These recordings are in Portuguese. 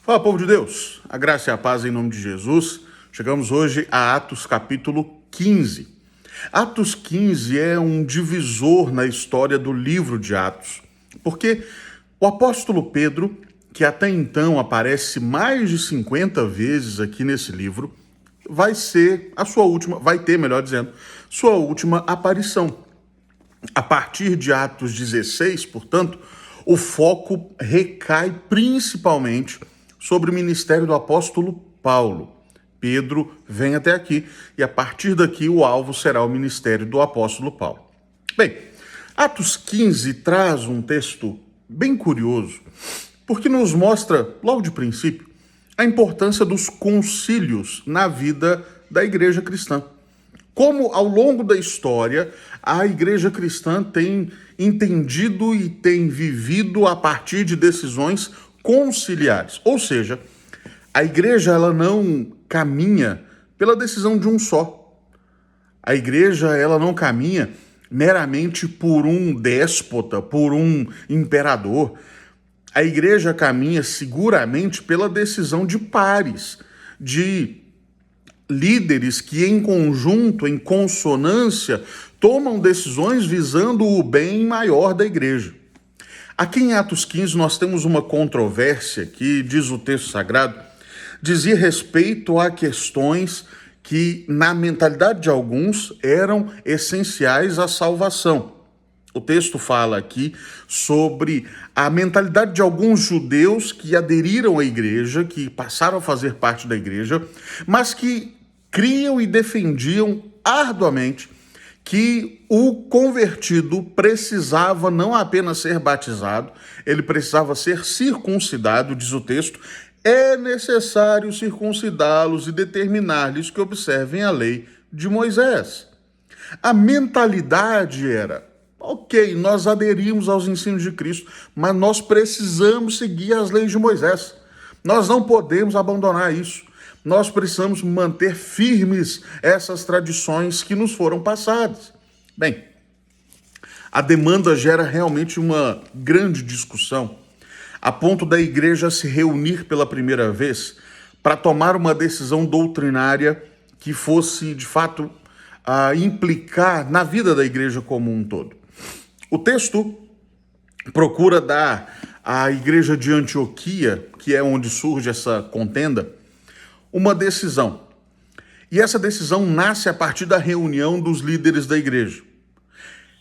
Fala, povo de Deus, a graça e a paz em nome de Jesus. Chegamos hoje a Atos capítulo 15. Atos 15 é um divisor na história do livro de Atos, porque o apóstolo Pedro, que até então aparece mais de 50 vezes aqui nesse livro, vai ter, melhor dizendo, sua última aparição. A partir de Atos 16, portanto, o foco recai principalmente sobre o ministério do apóstolo Paulo. Pedro vem até aqui e a partir daqui o alvo será o ministério do apóstolo Paulo. Bem, Atos 15 traz um texto bem curioso, porque nos mostra, logo de princípio, a importância dos concílios na vida da igreja cristã. Como ao longo da história a igreja cristã tem entendido e tem vivido a partir de decisões conciliares. Ou seja, a igreja ela não caminha pela decisão de um só. A igreja ela não caminha meramente por um déspota, por um imperador. A igreja caminha seguramente pela decisão de pares, de líderes que em conjunto, em consonância, tomam decisões visando o bem maior da igreja. Aqui em Atos 15 nós temos uma controvérsia que, diz o texto sagrado, dizia respeito a questões que, na mentalidade de alguns, eram essenciais à salvação. O texto fala aqui sobre a mentalidade de alguns judeus que aderiram à igreja, que passaram a fazer parte da igreja, mas que criam e defendiam arduamente que o convertido precisava não apenas ser batizado, ele precisava ser circuncidado, diz o texto, é necessário circuncidá-los e determinar-lhes que observem a lei de Moisés. A mentalidade era, ok, nós aderimos aos ensinos de Cristo, mas nós precisamos seguir as leis de Moisés. Nós não podemos abandonar isso. Nós precisamos manter firmes essas tradições que nos foram passadas. Bem, a demanda gera realmente uma grande discussão, a ponto da igreja se reunir pela primeira vez para tomar uma decisão doutrinária que fosse, de fato, implicar na vida da igreja como um todo. O texto procura dar à igreja de Antioquia, que é onde surge essa contenda, uma decisão. E essa decisão nasce a partir da reunião dos líderes da igreja.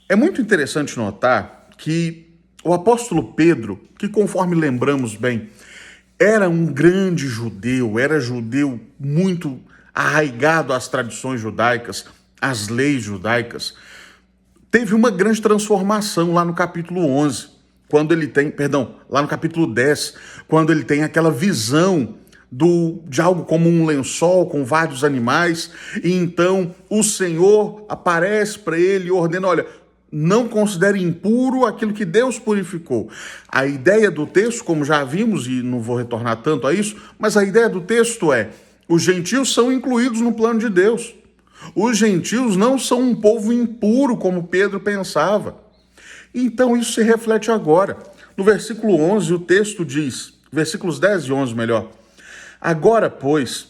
É muito interessante notar que o apóstolo Pedro, que conforme lembramos bem, era um grande judeu, era judeu muito arraigado às tradições judaicas, às leis judaicas, teve uma grande transformação lá no capítulo 11, lá no capítulo 10, quando ele tem aquela visão de algo como um lençol com vários animais, e então o Senhor aparece para ele e ordena, olha, não considere impuro aquilo que Deus purificou. A ideia do texto, como já vimos, e não vou retornar tanto a isso, mas a ideia do texto é, os gentios são incluídos no plano de Deus. Os gentios não são um povo impuro, como Pedro pensava. Então isso se reflete agora. No versículo 11, o texto diz, versículos 10 e 11 melhor, agora, pois,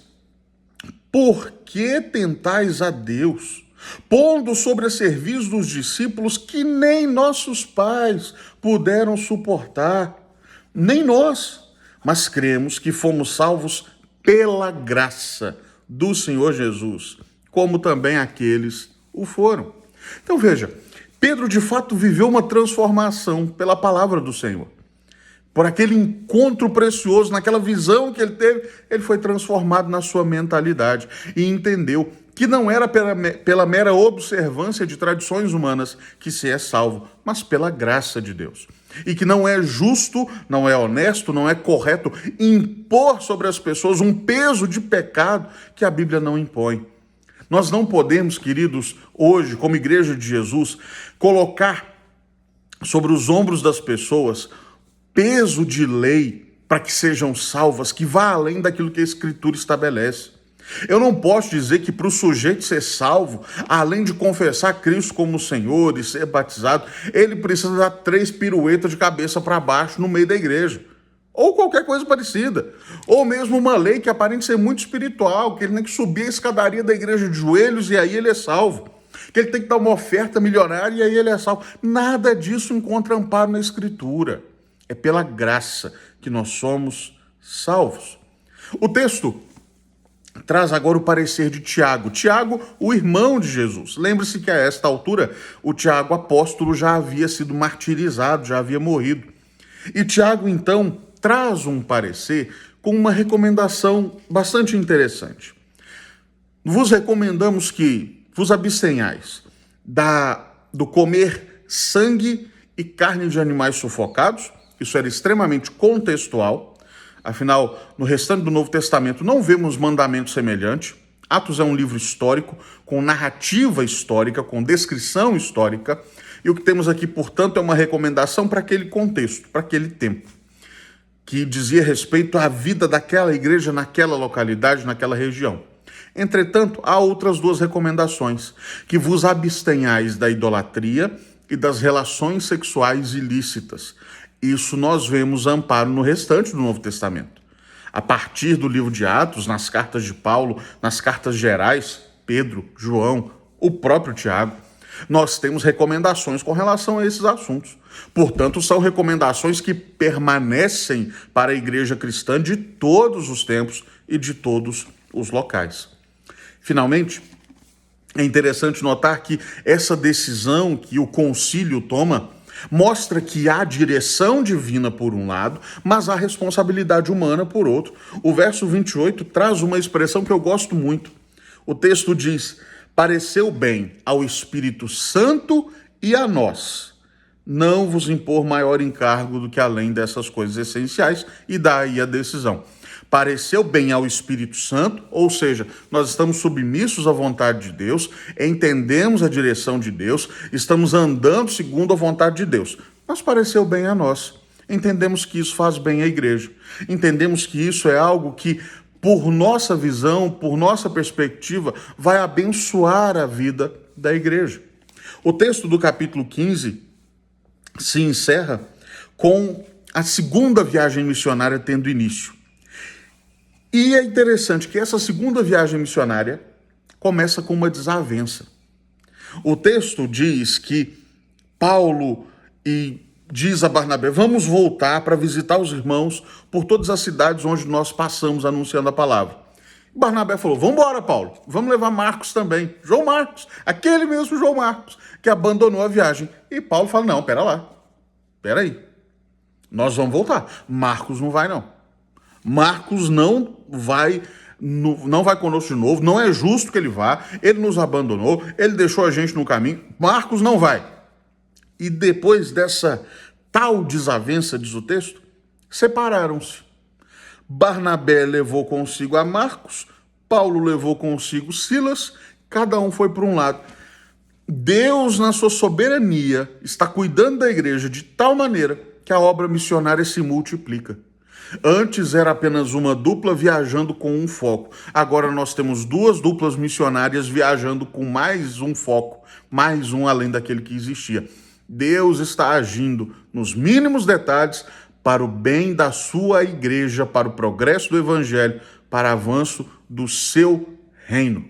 por que tentais a Deus, pondo sobre a serviço dos discípulos que nem nossos pais puderam suportar, nem nós, mas cremos que fomos salvos pela graça do Senhor Jesus, como também aqueles o foram. Então veja, Pedro de fato viveu uma transformação pela palavra do Senhor. Por aquele encontro precioso, naquela visão que ele teve, ele foi transformado na sua mentalidade e entendeu que não era pela mera observância de tradições humanas que se é salvo, mas pela graça de Deus. E que não é justo, não é honesto, não é correto impor sobre as pessoas um peso de pecado que a Bíblia não impõe. Nós não podemos, queridos, hoje, como igreja de Jesus, colocar sobre os ombros das pessoas peso de lei para que sejam salvas, que vá além daquilo que a Escritura estabelece. Eu não posso dizer que para o sujeito ser salvo, além de confessar Cristo como Senhor e ser batizado, ele precisa dar 3 piruetas de cabeça para baixo no meio da igreja. ou qualquer coisa parecida, ou mesmo uma lei que aparente ser muito espiritual, que ele tem que subir a escadaria da igreja de joelhos e aí ele é salvo, que ele tem que dar uma oferta milionária e aí ele é salvo. Nada disso encontra amparo na Escritura. É pela graça que nós somos salvos. O texto traz agora o parecer de Tiago. Tiago, o irmão de Jesus. Lembre-se que a esta altura o Tiago apóstolo já havia sido martirizado, já havia morrido. E Tiago, então, traz um parecer com uma recomendação bastante interessante. Vos recomendamos que vos abstenhais do comer sangue e carne de animais sufocados. Isso era extremamente contextual. Afinal, no restante do Novo Testamento não vemos mandamento semelhante. Atos é um livro histórico, com narrativa histórica, com descrição histórica. E o que temos aqui, portanto, é uma recomendação para aquele contexto, para aquele tempo, que dizia respeito à vida daquela igreja naquela localidade, naquela região. Entretanto, há outras duas recomendações: que vos abstenhais da idolatria e das relações sexuais ilícitas. Isso nós vemos amparo no restante do Novo Testamento. A partir do livro de Atos, nas cartas de Paulo, nas cartas gerais, Pedro, João, o próprio Tiago, nós temos recomendações com relação a esses assuntos. Portanto, são recomendações que permanecem para a igreja cristã de todos os tempos e de todos os locais. Finalmente, é interessante notar que essa decisão que o concílio toma mostra que há direção divina por um lado, mas há responsabilidade humana por outro. O verso 28 traz uma expressão que eu gosto muito. O texto diz: pareceu bem ao Espírito Santo e a nós não vos impor maior encargo do que além dessas coisas essenciais, e daí a decisão. Pareceu bem ao Espírito Santo, ou seja, nós estamos submissos à vontade de Deus, entendemos a direção de Deus, estamos andando segundo a vontade de Deus. Mas pareceu bem a nós. Entendemos que isso faz bem à igreja. Entendemos que isso é algo que, por nossa visão, por nossa perspectiva, vai abençoar a vida da igreja. O texto do capítulo 15 se encerra com a segunda viagem missionária tendo início. E é interessante que essa segunda viagem missionária começa com uma desavença. O texto diz que Paulo diz a Barnabé: vamos voltar para visitar os irmãos por todas as cidades onde nós passamos anunciando a palavra. Barnabé falou: vamos embora, Paulo, vamos levar Marcos também. João Marcos, aquele mesmo João Marcos, que abandonou a viagem. E Paulo fala: não, pera aí, nós vamos voltar. Marcos não vai, não. Marcos não vai conosco de novo, não é justo que ele vá, ele nos abandonou, ele deixou a gente no caminho, Marcos não vai. E depois dessa tal desavença, diz o texto, separaram-se. Barnabé levou consigo a Marcos, Paulo levou consigo Silas, cada um foi para um lado. Deus, na sua soberania, está cuidando da igreja de tal maneira que a obra missionária se multiplica. Antes era apenas uma dupla viajando com um foco. Agora nós temos duas duplas missionárias viajando com mais um foco, mais um além daquele que existia. Deus está agindo nos mínimos detalhes para o bem da sua igreja, para o progresso do evangelho, para o avanço do seu reino.